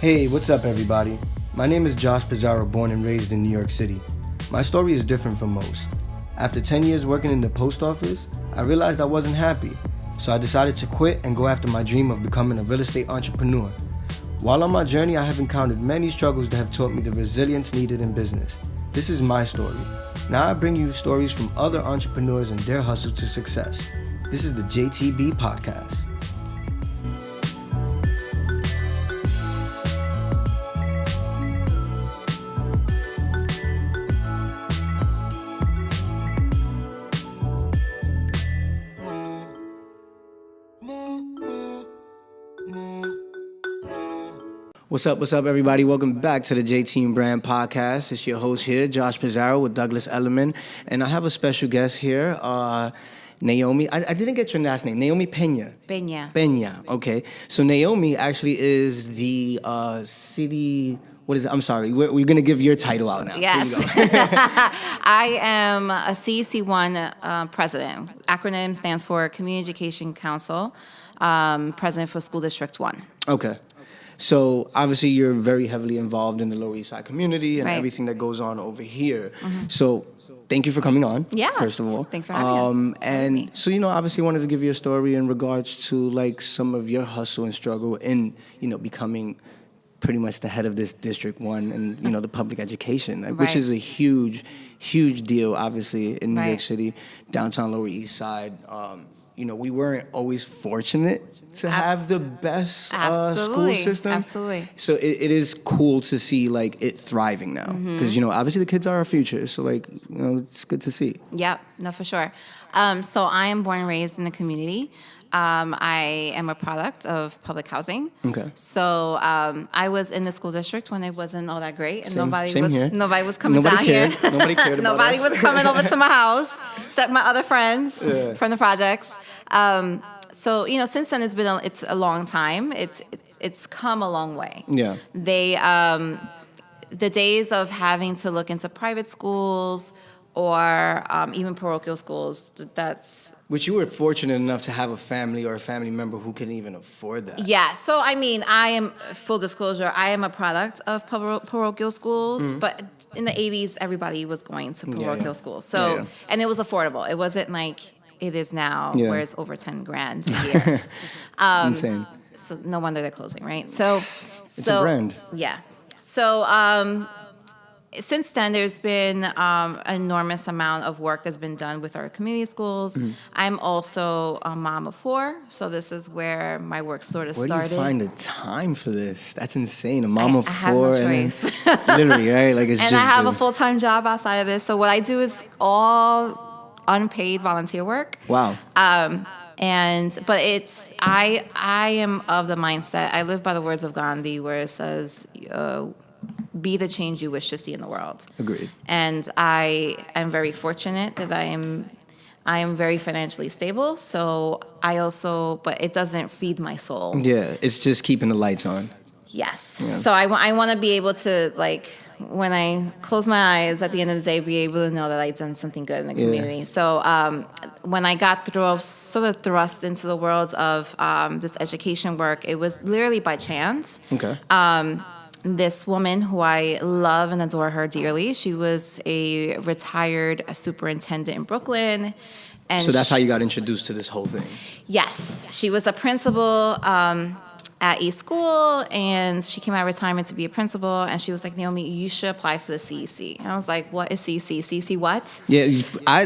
Hey, what's up everybody? My name is Josh Pizarro, born and raised in New York City. My story is different from most. After 10 years working in the post office, I realized I wasn't happy, so I decided to quit and go after my dream of becoming a real estate entrepreneur. While on my journey, I have encountered many struggles that have taught me the resilience needed in business. This is my story. Now I bring you stories from other entrepreneurs and their hustle to success. This is the JTB Podcast. What's up, everybody? Welcome back to the JT Brand Podcast. It's your host here, Josh Pizarro with Douglas Elliman. And I have a special guest here, Naomi. I didn't get your last name. Naomi Pena. Pena, okay. So Naomi actually is the city... What is it? I'm sorry. We're going to give your title out now. Yes. I am a CEC1 president. Acronym stands for Community Education Council, president for School District 1. Okay. So obviously you're very heavily involved in the Lower East Side community and everything that goes on over here. Mm-hmm. So thank you for coming on. Yeah. First of all. Thanks for having us. And so, obviously wanted to give you a story in regards to like some of your hustle and struggle in, becoming pretty much the head of this District 1 and, the public education, which is a huge, huge deal, obviously, in New York City, downtown Lower East Side. We weren't always fortunate to have the best school system. Absolutely. So it is cool to see like it thriving now because obviously the kids are our future. So it's good to see. Yeah, no, for sure. So I am born and raised in the community. I am a product of public housing. Okay. So I was in the school district when it wasn't all that great, and nobody was coming down here. Nobody cared about Nobody us. was coming over to my house except my other friends from the projects. So since then it's a long time. It's come a long way. Yeah. They the days of having to look into private schools or even parochial schools, Which you were fortunate enough to have a family or a family member who can even afford that. Yeah, so I am, full disclosure, I am a product of parochial schools, but in the 80s, everybody was going to parochial schools. So, and it was affordable. It wasn't like it is now, where it's over $10,000 a year. Insane. So no wonder they're closing, right? So it's a brand. Yeah. So, since then, there's been an enormous amount of work that's been done with our community schools. I'm also a mom of 4, so this is where my work sort of started. Where do you find the time for this? That's insane. A mom of 4. I have no choice. And then, literally, right? Like it's and I have a full-time job outside of this. So what I do is all unpaid volunteer work. Wow. But it's I am of the mindset. I live by the words of Gandhi, where it says, be the change you wish to see in the world. Agreed. And I am very fortunate that I am very financially stable. So but it doesn't feed my soul. Yeah, it's just keeping the lights on. Yes. Yeah. So I want to be able to, like, when I close my eyes at the end of the day, be able to know that I've done something good in the community. Yeah. So when I got through, I was sort of thrust into the world of this education work. It was literally by chance. Okay. This woman who I love and adore her dearly, she was a retired superintendent in Brooklyn. And so that's how you got introduced to this whole thing? Yes. She was a principal at a school, and she came out of retirement to be a principal, and she was like, Naomi, you should apply for the CEC. And I was like, what is CEC? CEC what? Yeah,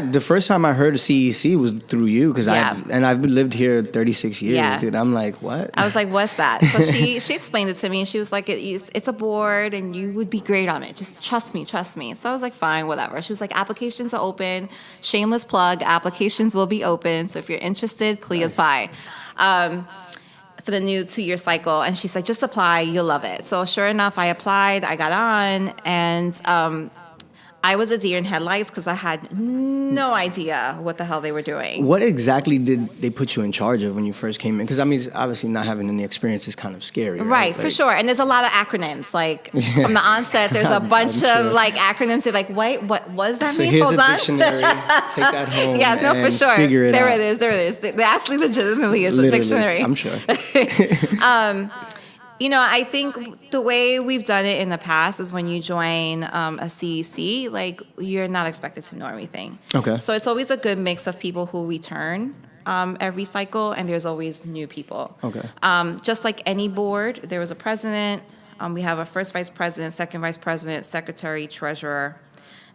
the first time I heard of CEC was through you, because I've lived here 36 years, dude. I'm like, what? I was like, what's that? So she explained it to me, and she was like, it's a board, and you would be great on it. Just trust me. So I was like, fine, whatever. She was like, applications are open. Shameless plug, applications will be open. So if you're interested, please apply. For the new 2-year cycle. And she's like, just apply, you'll love it. So sure enough, I applied, I got on, and I was a deer in headlights because I had no idea what the hell they were doing. What exactly did they put you in charge of when you first came in? Because, I mean, obviously not having any experience is kind of scary. Right, for sure. And there's a lot of acronyms. Like, from the onset, there's a bunch of, like, acronyms. They're like, wait, what does that mean? Hold on. So here's a dictionary. Take that home. Yeah, no, for sure. Figure it out. There it is. There actually legitimately is a dictionary. I'm sure. I think the way we've done it in the past is when you join a CEC, like you're not expected to know everything. Okay. So it's always a good mix of people who return every cycle, and there's always new people. Okay. Just like any board, there was a president. We have a first vice president, second vice president, secretary, treasurer.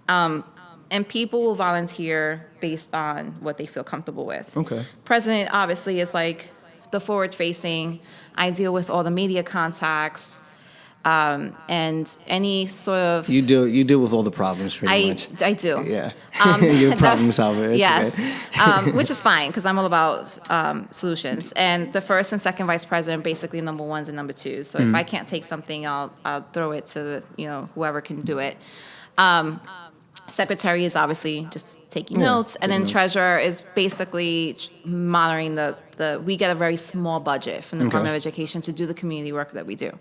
And people will volunteer based on what they feel comfortable with. Okay. President obviously is like the forward-facing. I deal with all the media contacts and any sort of. You deal with all the problems pretty much. I do. Yeah. You're a problem solver. It's yes, okay. which is fine because I'm all about solutions. And the first and second vice president, basically number ones and number twos. So if I can't take something, I'll throw it to whoever can do it. Secretary is obviously just taking notes, and then treasurer is basically monitoring we get a very small budget from the Department of Education to do the community work that we do.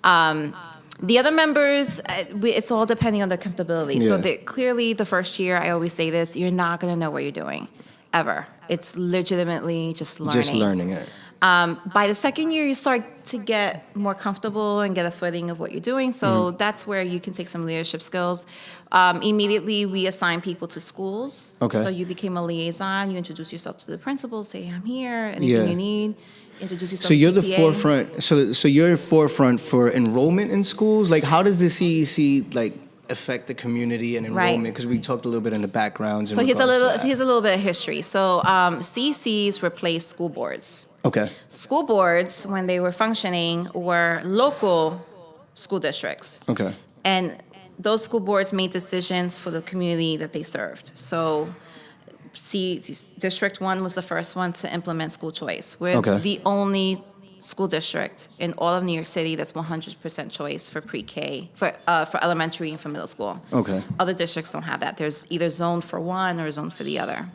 The other members, it's all depending on their comfortability. Yeah. So clearly the first year, I always say this, you're not going to know what you're doing, ever. It's legitimately just learning. Just learning it. By the second year, you start to get more comfortable and get a footing of what you're doing. So that's where you can take some leadership skills. Immediately, we assign people to schools. Okay. So you became a liaison. You introduce yourself to the principal. Say, I'm here. Anything you need. Introduce yourself. So you're to the PTA. forefront. So you're forefront for enrollment in schools. Like, how does the CEC affect the community and enrollment? Because we talked a little bit in the backgrounds. So here's a little bit of history. So CECs replaced school boards. Okay. School boards, when they were functioning, were local school districts. Okay. And those school boards made decisions for the community that they served. So District 1 was the first one to implement school choice. We're the only school district in all of New York City that's 100% choice for pre-K, for elementary and for middle school. Okay. Other districts don't have that. There's either zone for one or zone for the other.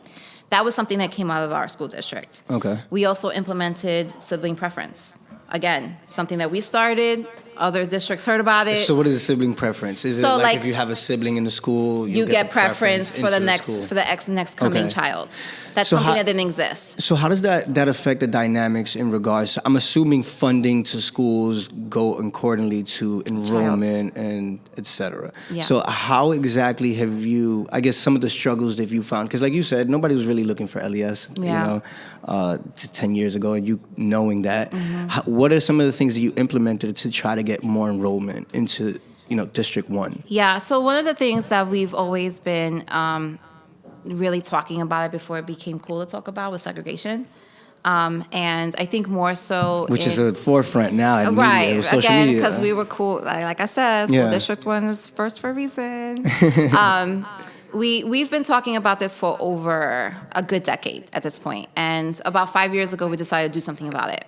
That was something that came out of our school district. Okay. We also implemented sibling preference. Again, something that we started. Other districts heard about it. So what is a sibling preference? Is So it like if you have a sibling in the school, you get preference for the next school? for the next coming child. That's So something how- that didn't exist. So how does that affect the dynamics in regards to, I'm assuming funding to schools go accordingly to enrollment and et cetera. Yeah. So how exactly have you, I guess some of the struggles that you found, because like you said, nobody was really looking for LES, just 10 years ago, and you knowing that. What are some of the things that you implemented to try to get more enrollment into, District 1? Yeah, so one of the things that we've always been really talking about it before it became cool to talk about was segregation. And I think more so Which is a forefront now in media, right, social again, media. because we were cool. Like I said, School District 1 is first for a reason. We've been talking about this for over a good decade at this point. And about 5 years ago, we decided to do something about it.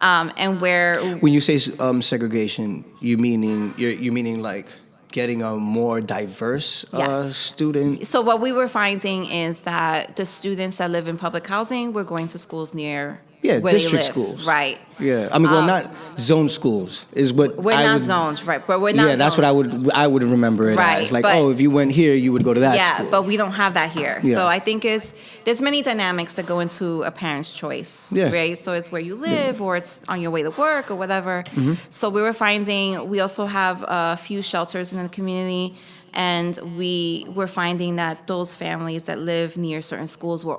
And where when you say segregation, you're meaning like getting a more diverse student. So what we were finding is that the students that live in public housing were going to schools near where district they live. schools. Right. Yeah, I mean, not zone schools is what we're I not would, zones, right? But we're not. Yeah, that's zones. what I would remember it Right, as. Like, but- if you went here, you would go to that school. Yeah, but we don't have that here. Yeah. So I think there's many dynamics that go into a parent's choice, right? So it's where you live or it's on your way to work or whatever. So we were finding, we also have a few shelters in the community, and we were finding that those families that live near certain schools were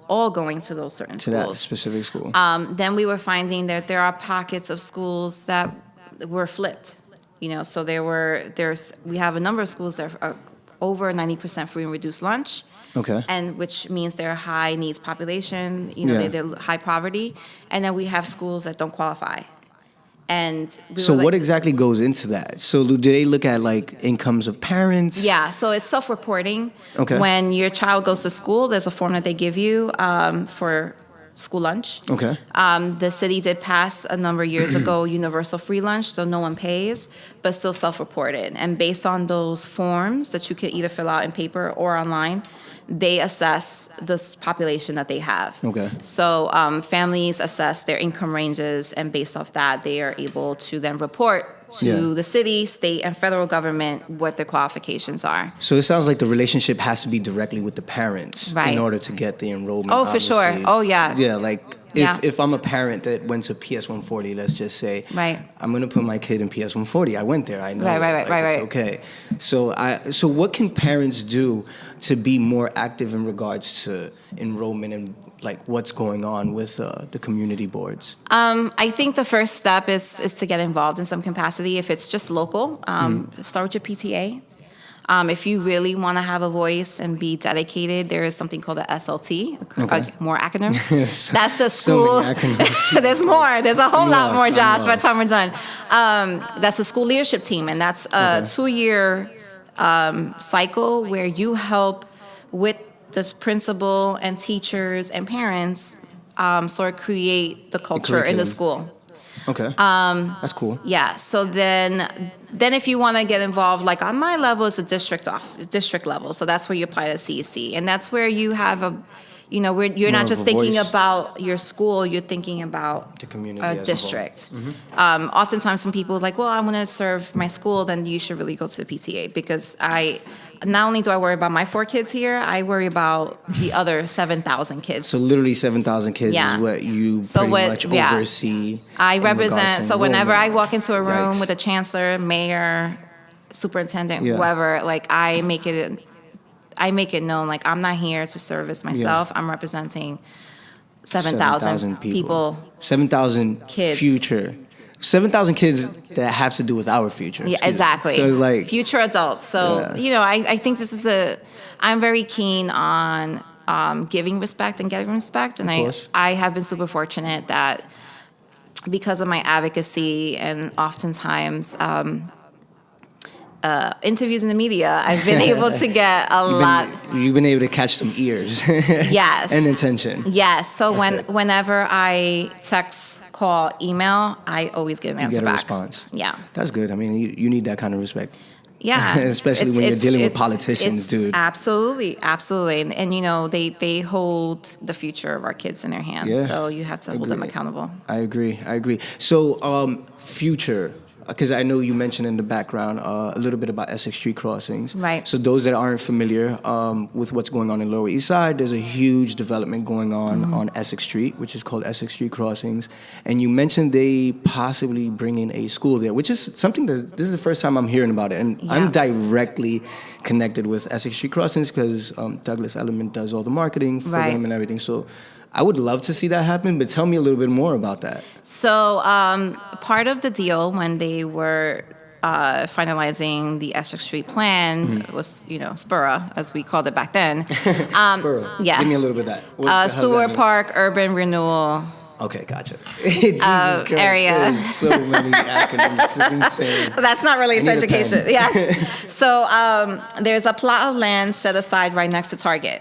all going to those certain To schools. that specific school. Then we were finding that there are pockets of schools that were flipped. So we have a number of schools that are over 90% free and reduced lunch. Okay. And which means they're high needs population, Yeah. they're high poverty. And then we have schools that don't qualify. And So what exactly goes into that? So do they look at like incomes of parents? Yeah, so it's self-reporting. Okay. When your child goes to school, there's a form that they give you for school lunch. Okay. The city did pass a number of years ago universal free lunch, so no one pays, but still self-reported. And based on those forms that you can either fill out in paper or online, they assess the population that they have. Okay. So families assess their income ranges, and based off that, they are able to then report to the city, state, and federal government what their qualifications are. So it sounds like the relationship has to be directly with the parents Right. in order to get the enrollment. Oh, for sure. obviously. Oh, yeah. Yeah, like If I'm a parent that went to PS 140, let's just say, Right. I'm gonna put my kid in PS 140. I went there. I know. Right. It's okay. So what can parents do to be more active in regards to enrollment and like what's going on with the community boards? I think the first step is to get involved in some capacity. If it's just local, start with your PTA. If you really want to have a voice and be dedicated, there is something called the SLT, more acronyms. That's the school. So many acronyms. There's more. There's a whole lot more, Josh, by the lost. time we're done. That's a school leadership team, and that's a 2-year cycle where you help with the principal and teachers and parents sort of create the culture in the school. Okay. That's cool. Yeah. So then if you want to get involved, like on my level, it's a district level. So that's where you apply to CEC, and that's where you have where you're More not of just a thinking voice. about your school, you're thinking about The community a as a whole. district. Oftentimes, when people are like, well, I want to serve my school, then you should really go to the PTA, because not only do I worry about my 4 kids here, I worry about the other 7,000 kids. So literally 7,000 kids Yeah. is what you So pretty what- much yeah. oversee. I in regards represent, to so whenever I enrollment. walk into a room Yikes. with a chancellor, mayor, superintendent, Yeah. whoever, like I make it known, like I'm not here to service myself. I'm representing 7,000 people. 7,000 Kids. future. 7,000 kids that have to do with our future. Yeah, Excuse me. exactly. So it's like, future adults. So, Yeah. I think I'm very keen on giving respect and getting respect. And course. I have been super fortunate that because of my advocacy and oftentimes interviews in the media, I've been able to get a lot. you've been able to catch some ears. Yes. And attention. Yes. So good. whenever I text, call, email, I always get an You answer get a back. response. Yeah. That's good. I mean, you need that kind of respect. Yeah. Especially when you're dealing with politicians, dude. Absolutely. And they hold the future of our kids in their hands. Yeah. So you have to hold them Agree. accountable. I agree. So, future, because I know you mentioned in the background a little bit about Essex Street crossings. Right. So those that aren't familiar with what's going on in Lower East Side, there's a huge development going on Essex Street, which is called Essex Street Crossings. And you mentioned they possibly bring in a school there, which is something that this is the first time I'm hearing about it. And Yeah. I'm directly connected with Essex Street Crossings because Douglas Element does all the marketing for Right. them and everything. So I would love to see that happen, but tell me a little bit more about that. So part of the deal when they were finalizing the Essex Street plan was, SPURA, as we called it back then. Spurl. Yeah. Give me a little bit of that. What the hell does that Sewer mean? Park, urban renewal. Okay, gotcha. Jesus Christ, area. there's so many acronyms. This is insane. That's not really I need a education. pen. Yes. So there's a plot of land set aside right next to Target.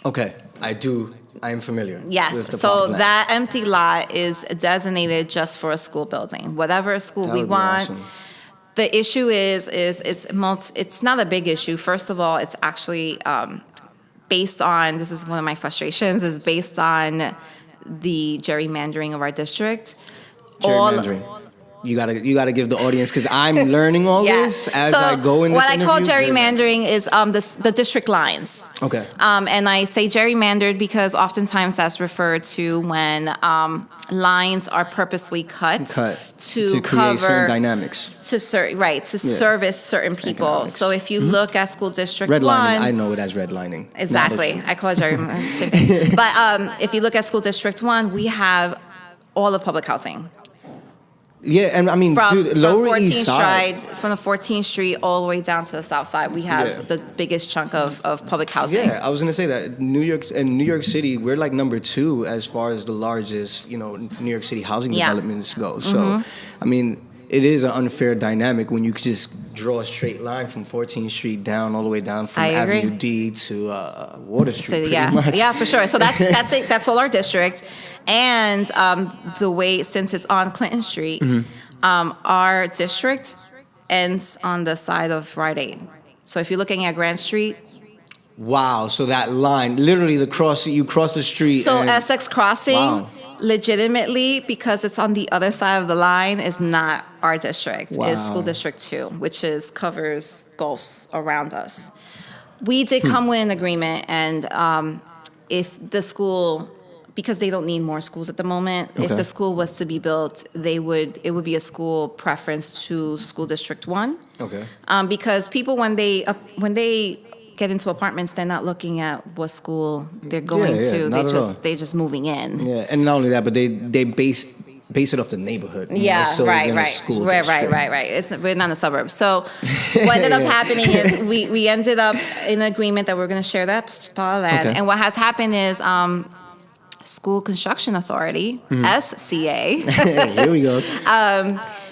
Okay, I am familiar. Yes. with the So plot plan. that empty lot is designated just for a school building. Whatever school That we would be want. awesome. The issue is it's not a big issue. First of all, it's actually based on, this is one of my frustrations, is based on the gerrymandering of our district. Gerrymandering. You gotta give the audience, because I'm learning all this as So I go in this what I call interview. gerrymandering is the district lines. Okay. And I say gerrymandered because oftentimes that's referred to when lines are purposely cut to create cover certain dynamics. to service certain people. Economics. So if you look at school district Redlining. one, I know it as redlining. exactly, I call it gerrymandering. Same thing. But if you look at school district 1, we have all the public housing. Yeah, and I mean, From dude, Lower 14th East Side. from the 14th Street all the way down to the South Side, we have Yeah. the biggest chunk of public housing. Yeah, I was gonna say that New York City, we're like number 2 as far as the largest, New York City housing Yeah. developments go. So, I mean, it is an unfair dynamic when you could just draw a straight line from 14th Street down all the way down from I agree. Avenue D to Water Street. So pretty yeah, much. yeah, for sure. So that's it. That's all our district, and the way, since it's on Clinton Street, our district ends on the side of Rite Aid. So if you're looking at Grand Street, Wow. So that line, literally, you cross the street. so and, Essex Crossing, Wow. legitimately, because it's on the other side of the line, is not our district. Wow. It's School District 2, which covers gulfs around us. We did come with an agreement, and if the school because they don't need more schools at the moment. Okay. If the school was to be built, it would be a school preference to School District 1. Okay. Because people, when they get into apartments, they're not looking at what school they're going to. Not at all. They're just moving in. Yeah, and not only that, but they base it off the neighborhood. Yeah, so right. We're not in the suburbs. So what ended up happening is we ended up in agreement that we're going to share that spot of land. Okay. And what has happened is School Construction Authority, SCA, Here we go.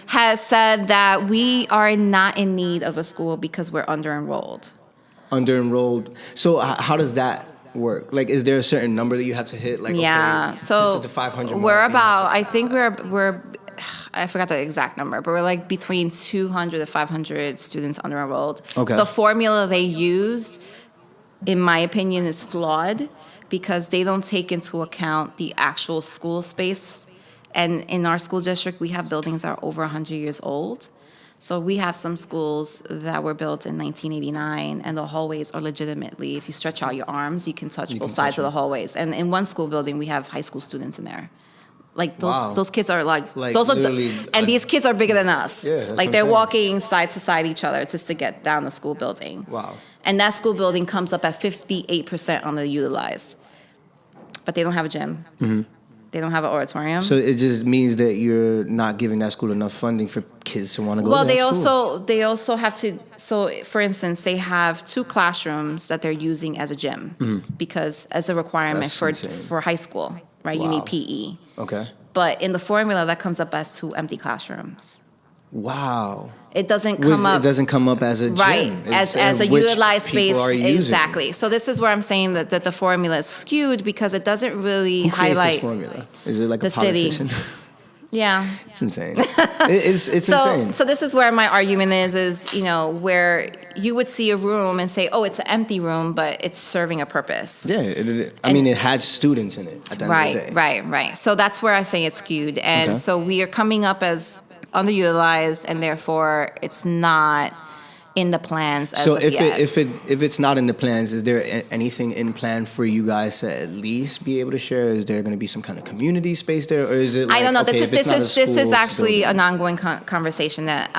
has said that we are not in need of a school because we're under-enrolled. Under-enrolled. So how does that work? Like, is there a certain number that you have to hit? Like, Yeah, okay, so this is the 500 mark, we're you about, have to- I think we're, I forgot the exact number, but we're like between 200 to 500 students under-enrolled. Okay. The formula they used, in my opinion, is flawed because they don't take into account the actual school space. And in our school district, we have buildings that are over 100 years old. So we have some schools that were built in 1989, and the hallways are legitimately, if you stretch out your arms, you can touch both sides of the hallways. And in one school building, we have high school students in there. Like those kids are like those are and these kids are bigger than us. Yeah, that's like what they're I'm saying. walking side to side each other just to get down the school building. Wow. And that school building comes up at 58% underutilized, but they don't have a gym. Mm-hmm. They don't have an auditorium. So it just means that you're not giving that school enough funding for kids to want to go Well, to that school. they also have to. So, for instance, they have 2 classrooms that they're using as a gym because as a requirement That's for insane. for high school, right? You Wow. need PE. Okay. But in the formula, that comes up as 2 empty classrooms. Wow. It doesn't come up. It doesn't come up as a gym. Right, It's, as a which utilized space. people are using. Exactly. So this is where I'm saying that the formula is skewed because it doesn't really Who creates highlight this formula? Is it like the a city. politician? Yeah. It's insane. It's insane. So this is where my argument is, you know, where you would see a room and say, oh, it's an empty room, but it's serving a purpose. Yeah, I mean, it had students in it at the end of the day. Right. So that's where I say it's skewed. And Okay. so we are coming up as underutilized, and therefore it's not in the plans as So of if yet. if it's not in the plans, is there anything in plan for you guys to at least be able to share? Is there going to be some kind of community space there, or is it? Like, I don't know. okay, This is it's actually building? an ongoing conversation that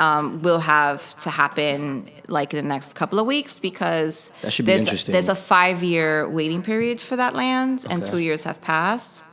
will have to happen like in the next couple of weeks because That should be interesting. There's a 5-year waiting period for that land, and Okay. 2 years have passed,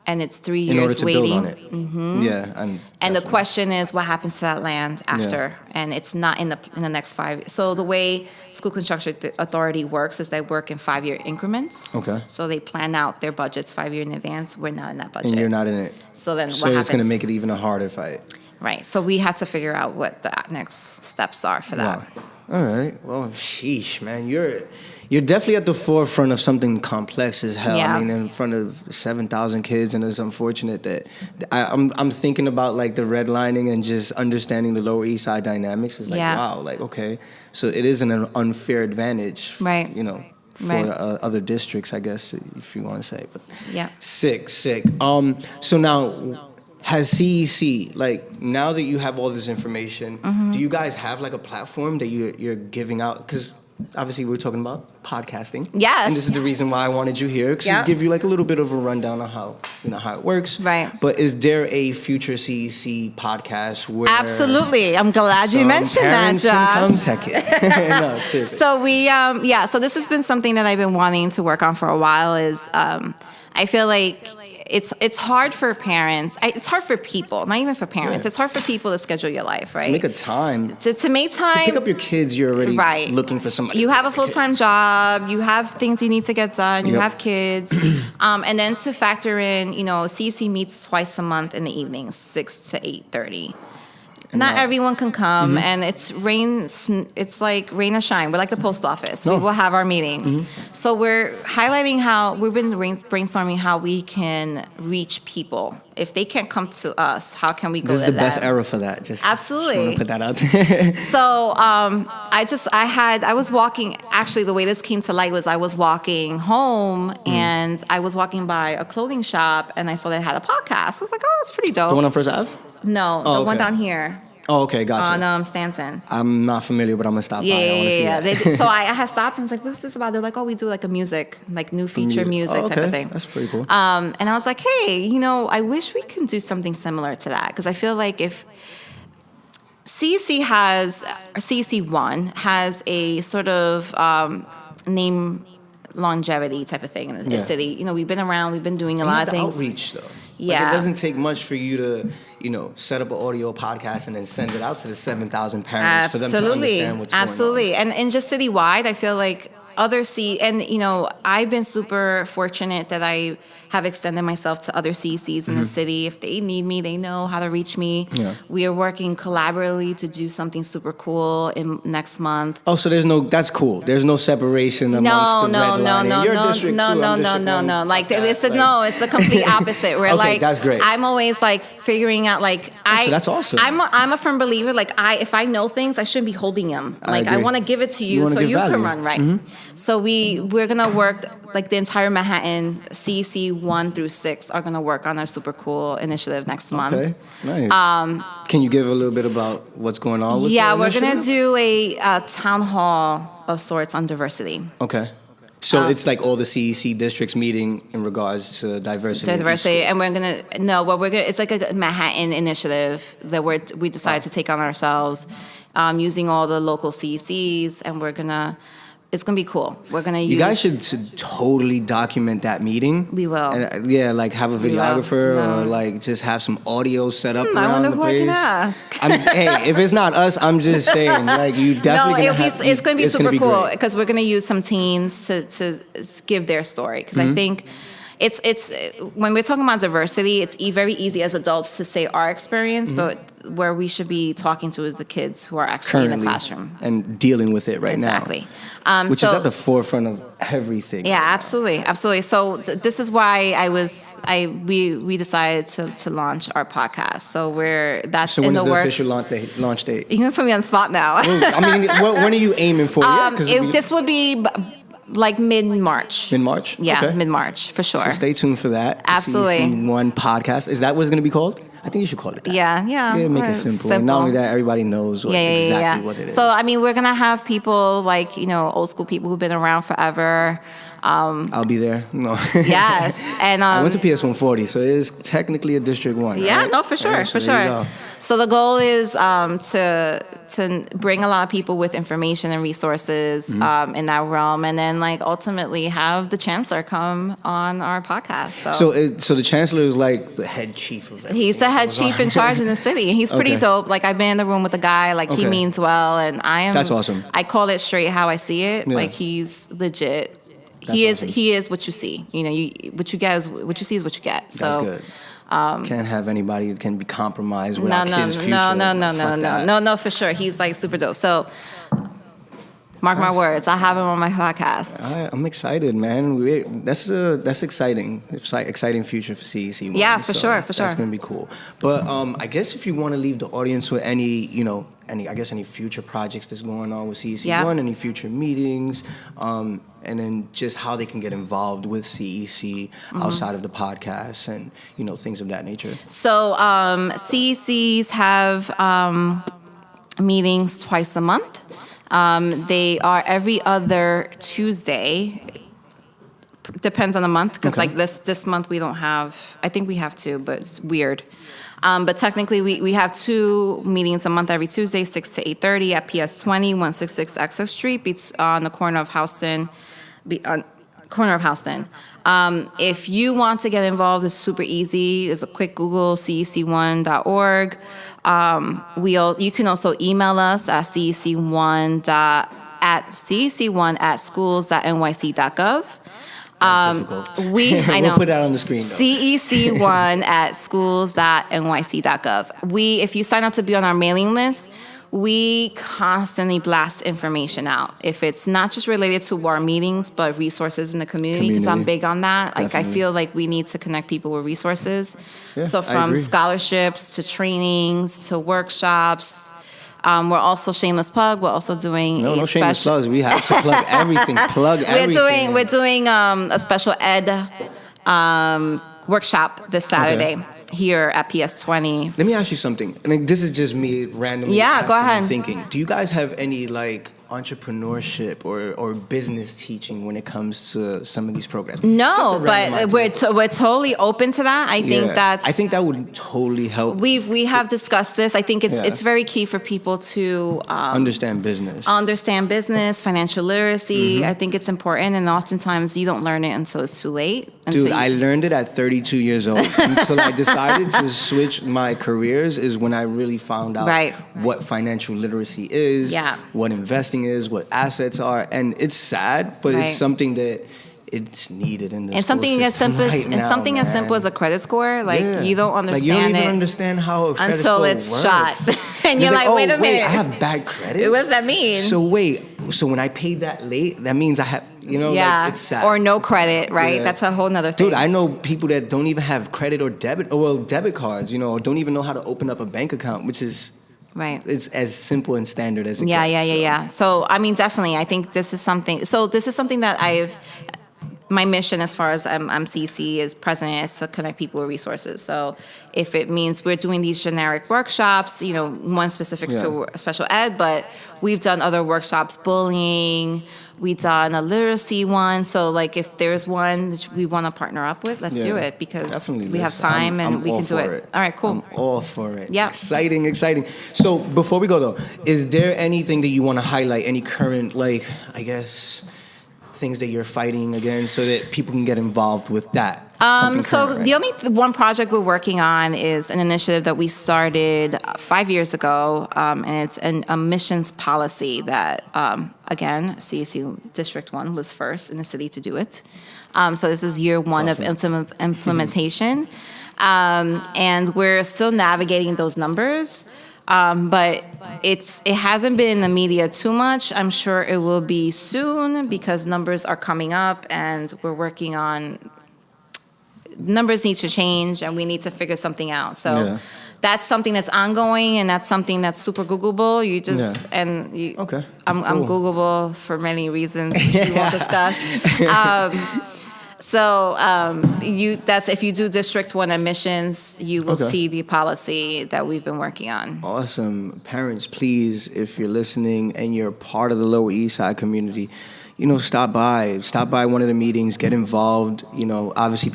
and it's 3 in order years to waiting. build on it. Mm-hmm. Yeah, And the definitely. question is, what happens to that land after? And it's not in the next 5. So the way School Construction Authority works is they work in 5-year increments. Okay. So they plan out their budgets 5 years in advance. We're not in that budget. And you're not in it. So then So what happens? it's going to make it even a harder fight. Right. So we had to figure out what the next steps are for that. Wow. All right. Well, sheesh, man. You're definitely at the forefront of something complex as hell. Yeah. I mean, in front of 7,000 kids, and it's unfortunate that I'm thinking about like the redlining and just understanding the Lower East Side dynamics. It's like, Yeah. wow, like, okay. So it isn't an unfair advantage, Right. you know, for Right. other districts, I guess, if you want to say. But Yeah. Sick. So now, has CEC, like, now that you have all this information, Mm-hmm. do you guys have like a platform that you're giving out? Because obviously we're talking about podcasting. Yes. And this is the reason why I wanted you here, because Yeah. give you like a little bit of a rundown on how it works. Right. But is there a future CEC podcast where Absolutely. I'm glad you some mentioned that, parents can come Josh. check it? No, seriously. So we, so this has been something that I've been wanting to work on for a while is, I feel like it's hard for parents. It's hard for people, not even for parents. Yeah. It's hard for people to schedule your life, right? To make a time. To make time. To pick up your kids, you're already Right. looking for somebody. You to have a pick up your full-time kids. job. You have things you need to get done. You Yep. have kids. And then to factor in, CC meets twice a month in the evenings, 6 to 8:30. Not now- everyone can come, and it's like rain or shine. We're like the post office. No. We will have our meetings. So we're highlighting how we've been brainstorming how we can reach people. If they can't come to us, how can we go to them? This is the best era for that. Just Absolutely. want to put that out there. So I was walking, actually the way this came to light was I was walking home and I was walking by a clothing shop and I saw they had a podcast. I was like, oh, that's pretty dope. The one on First Ave? No, Oh, the one okay. down here. Oh, okay, gotcha. On Stanton. I'm not familiar, but I'm gonna stop by. I wanna see that. So I had stopped and was like, "What's this about?" They're like, "Oh, we do like a music, like new feature music type of thing." That's pretty cool. And I was like, "Hey, I wish we can do something similar to that because I feel like if CEC1 has a sort of name longevity type of thing in the city. We've been around, we've been doing a lot of things. Outreach, though. Yeah. Like, it doesn't take much for you to, set up an audio podcast and then send it out to the 7,000 parents for them to understand what's Absolutely. going on. And just citywide, I feel like I've been super fortunate that I have extended myself to other CECs in the city. If they need me, they know how to reach me. Yeah. We are working collaboratively to do something super cool next month. Oh, so that's cool. There's no separation amongst the red line. No. Like, it's the complete opposite. We're Okay, that's great. I'm always like figuring out so that's awesome. I'm a firm believer. Like if I know things, I shouldn't be holding them. Like I want to give it to you so you can run right. Mm-hmm. So we're gonna work like the entire Manhattan CEC 1 through 6 are gonna work on our super cool initiative next month. Okay, nice. Can you give a little bit about what's going on with the we're gonna initiative? do a town hall of sorts on diversity. Okay. So it's like all the CEC districts meeting in regards to diversity. And it's like a Manhattan initiative that we decided to take on ourselves, using all the local CECs, and it's gonna be cool. We're gonna use. You guys should totally document that meeting. We will. And like have a videographer or like just have some audio set up around I wonder the who place. I can ask. Hey, if it's not us, I'm just saying, like, you definitely. It's gonna be super cool because we're gonna use some teens to give their story because I think. It's when we're talking about diversity, it's very easy as adults to say our experience, but where we should be talking to is the kids who are actually in the classroom and dealing with it right now. Exactly. Which is at the forefront of everything. Yeah, absolutely. So this is why we decided to launch our podcast. So that's in the works. So when is the official launch date? You're gonna put me on the spot now. I mean, when are you aiming for? This would be like mid-March. Mid-March? Yeah, okay. Mid-March, for sure. So stay tuned for that. Absolutely. CEC1 podcast. Is that what it's going to be called? I think you should call it that. Yeah. Make it simple. And not only that, everybody knows exactly what it is. So, I mean, we're going to have people like, old school people who've been around forever. I'll be there. No. Yes. And I went to PS 140, so it is technically a District 1. Yeah, right? no, for sure, so for sure. So the goal is to bring a lot of people with information and resources in that realm, and then like ultimately have the chancellor come on our podcast. So the chancellor is like the head chief of everything. He's the head chief in charge in the city, and he's pretty dope. Like I've been in the room with the guy. Like he means well, and I am. That's awesome. I call it straight how I see it. Yeah. Like he's legit. He is what you see. What you see is what you get. So that's good. Can't have anybody that can be compromised without his future. No, for sure. He's like super dope. So mark my words, I have him on my podcast. I'm excited, man. That's exciting. It's like exciting future for CEC. Yeah, for sure. That's gonna be cool. But I guess if you want to leave the audience with any future projects that's going on with CEC1, any future meetings, and then just how they can get involved with CEC outside of the podcast and things of that nature. So CECs have meetings twice a month. They are every other Tuesday. Depends on the month because like this month we don't have. I think we have two, but it's weird. But technically, we have two meetings a month every Tuesday, 6 to 8:30 at PS 20, 166 Access Street, on the corner of Houston. If you want to get involved, it's super easy. There's a quick Google, cec1.org. You can also email us at cec1@schools.nyc.gov. That's difficult. I know. We'll put that on the screen, though. cec1@schools.nyc.gov. If you sign up to be on our mailing list, we constantly blast information out. If it's not just related to our meetings, but resources in the community, because I'm big on that. Like I feel like we need to connect people with resources. Yeah, so from scholarships to trainings to workshops. We're also shameless plug. We're also doing no shameless plugs. We have to plug everything. We're doing a special ed workshop this Saturday. here at PS20. Let me ask you something. I mean, this is just me randomly Yeah, go asking and ahead. thinking. Do you guys have any like entrepreneurship or business teaching when it comes to some of these programs? No, Just a random but idea. we're totally open to that. I think I think that would totally help. we have discussed this. I think Yeah. it's very key for people to understand business. understand business, financial literacy. I think it's important, and oftentimes you don't learn it until it's too late. Dude, I learned it at 32 years old. Until I decided to switch my careers is when I really found out Right. what financial literacy is, Yeah. what investing is, what assets are. And it's sad, but Right. it's something that it's needed in the and school something as system simple as right and now, something as simple man. as a credit score, like Yeah. you don't understand like you don't even it understand how a credit until score it's works. shot, and you're like, oh, wait a minute, I have bad credit. what does that mean? So when I paid that late, that means I have, yeah, like, it's sad. or no credit, right? Yeah. That's a whole nother thing. Dude, I know people that don't even have credit or debit, debit cards, or don't even know how to open up a bank account, which is, Right. it's as simple and standard as it Yeah, gets. yeah. So, I mean, definitely, I think this is something. So, this is something that my mission as far as MCC is president is to connect people with resources. So, if it means we're doing these generic workshops, one specific to special ed, but we've done other workshops, bullying. We've done a literacy one. So, like, if there's one that we want to partner up with, let's do it because Definitely, we have listen, time and I'm we all can do for it. All right, cool. I'm all for it. Yeah. Exciting. So before we go though, is there anything that you want to highlight? Any current, like, I guess, things that you're fighting against so that people can get involved with that? So the only one project we're working on is an initiative that we started 5 years ago, and it's a missions policy that, again, CSU District 1 was first in the city to do it. So this is year one of implementation, and we're still navigating those numbers. But it hasn't been in the media too much. I'm sure it will be soon because numbers are coming up, and we're working on. Numbers need to change, and we need to figure something out. So that's something that's ongoing, and that's something that's super Googleable. You just Okay. I'm Googleable for many reasons we won't discuss. That's if you do District 1 admissions, you will see the policy that we've been working on. Awesome. Parents, please, if you're listening and you're part of the Lower East Side community, stop by one of the meetings, get involved, obviously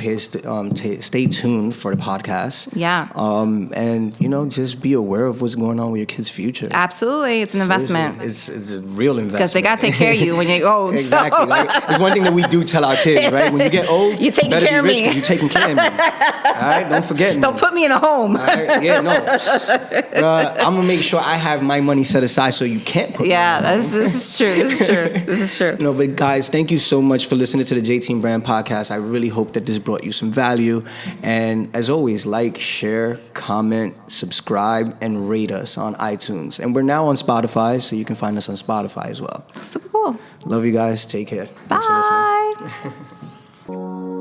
stay tuned for the podcast. Yeah. And, just be aware of what's going on with your kid's future. Absolutely. It's an investment. It's a real investment. Because they got to take care of you when you're old. Exactly. So. Like, it's one thing that we do tell our kids, right? When you get old, you're taking better care be of rich me. 'cause you're taking care of me. All right? Don't forget me. Don't put me in a home. All right? Yeah, no. I'm going to make sure I have my money set aside so you can't put me in a home. This is true. This is true. No, but guys, thank you so much for listening to the J-Team Brand Podcast. I really hope that this brought you some value. And as always, like, share, comment, subscribe, and rate us on iTunes. And we're now on Spotify, so you can find us on Spotify as well. Super cool. Love you guys. Take care. Bye. Thanks for listening.